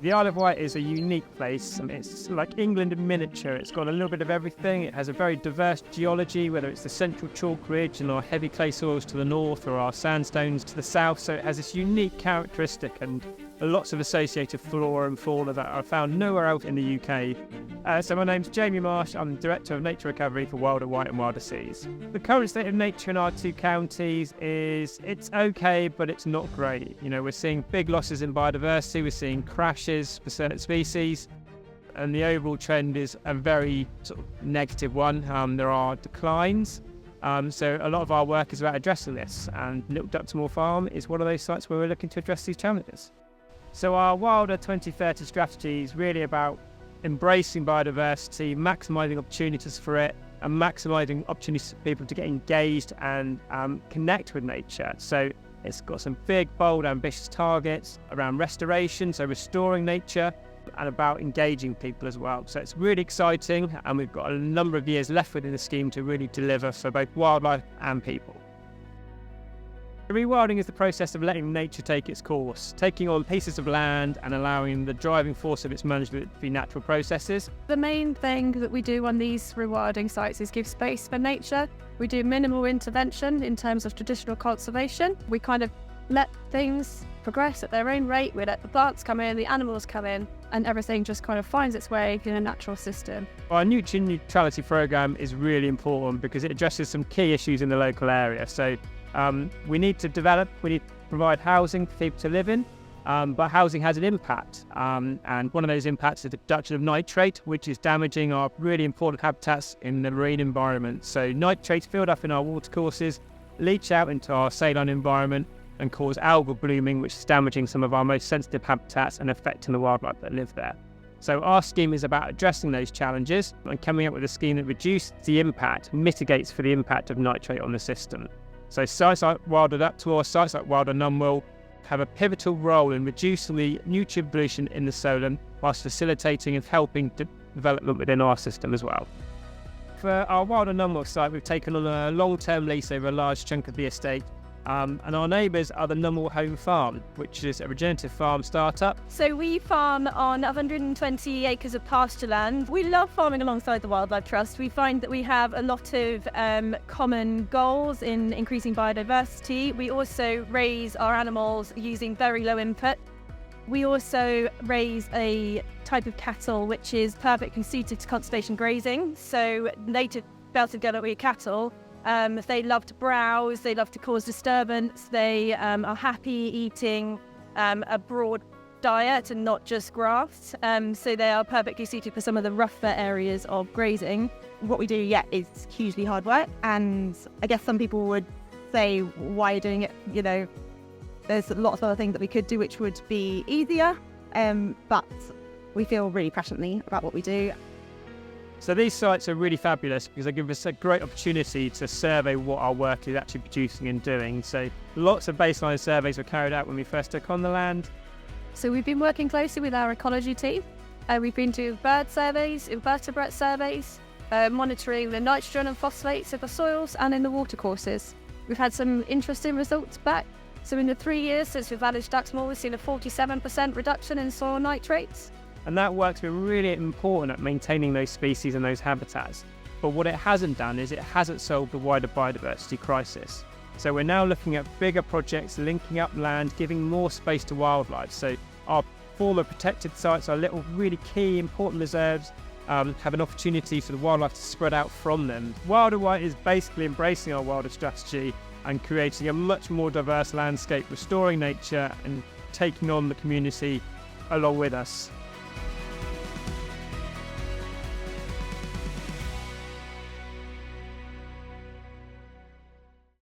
The Isle of Wight is a unique place. It's like England in miniature. It's got a little bit of everything. It has a very diverse geology, whether it's the central chalk ridge and our heavy clay soils to the north or our sandstones to the south. So it has this unique characteristic and lots of associated flora and fauna that are found nowhere else in the UK. So my name's Jamie Marsh. I'm Director of Nature Recovery for Wilder Wight and Wilder Seas. The current state of nature in our two counties is it's okay, but it's not great. You know, we're seeing big losses in biodiversity. We're seeing crashes for certain species. And the overall trend is a very sort of negative one. There are declines. So a lot of our work is about addressing this. And Little Duxmoor Farm is one of those sites where we're looking to address these challenges. So our Wilder 2030 strategy is really about embracing biodiversity, maximising opportunities for it, and maximising opportunities for people to get engaged and connect with nature. So it's got some big, bold, ambitious targets around restoration, so restoring nature, and about engaging people as well. So it's really exciting, and we've got a number of years left within the scheme to really deliver for both wildlife and people. Rewilding is the process of letting nature take its course, taking on pieces of land and allowing the driving force of its management to be natural processes. The main thing that we do on these rewilding sites is give space for nature. We do minimal intervention in terms of traditional conservation. We kind of let things progress at their own rate. We let the plants come in, the animals come in, and everything just kind of finds its way in a natural system. Our nutrient neutrality programme is really important because it addresses some key issues in the local area. So we need to provide housing for people to live in, but housing has an impact. And one of those impacts is the production of nitrate, which is damaging our really important habitats in the marine environment. So nitrates build up in our watercourses, leach out into our saline environment and cause algal blooming, which is damaging some of our most sensitive habitats and affecting the wildlife that live there. So our scheme is about addressing those challenges and coming up with a scheme that reduces the impact, mitigates for the impact of nitrate on the system. So sites like Wilder Duxmoor, sites like Wilder Numwell have a pivotal role in reducing the nutrient pollution in the Solent whilst facilitating and helping development within our system as well. For our Wilder Numwell site, we've taken on a long-term lease over a large chunk of the estate. And our neighbours are the Numwell Home Farm, which is a regenerative farm startup. So we farm on 120 acres of pasture land. We love farming alongside the Wildlife Trust. We find that we have a lot of common goals in increasing biodiversity. We also raise our animals using very low input. We also raise a type of cattle which is perfectly suited to conservation grazing. So native belted Galloway cattle, they love to browse, they love to cause disturbance, they are happy eating a broad diet and not just grass, so they are perfectly suited for some of the rougher areas of grazing. What we do, is hugely hard work, and I guess some people would say, why are you doing it? You know, there's lots of other things that we could do which would be easier, but we feel really passionately about what we do. So these sites are really fabulous because they give us a great opportunity to survey what our work is actually producing and doing. So lots of baseline surveys were carried out when we first took on the land. So we've been working closely with our ecology team. We've been doing bird surveys, invertebrate surveys, monitoring the nitrogen and phosphates of the soils and in the watercourses. We've had some interesting results back. So in the 3 years since we've managed Duxmoor, we've seen a 47% reduction in soil nitrates. And that work's been really important at maintaining those species and those habitats. But what it hasn't done is it hasn't solved the wider biodiversity crisis. So we're now looking at bigger projects, linking up land, giving more space to wildlife. So our former protected sites, our little really key important reserves, have an opportunity for the wildlife to spread out from them. Wilder Wight is basically embracing our Wilder strategy and creating a much more diverse landscape, restoring nature and taking on the community along with us.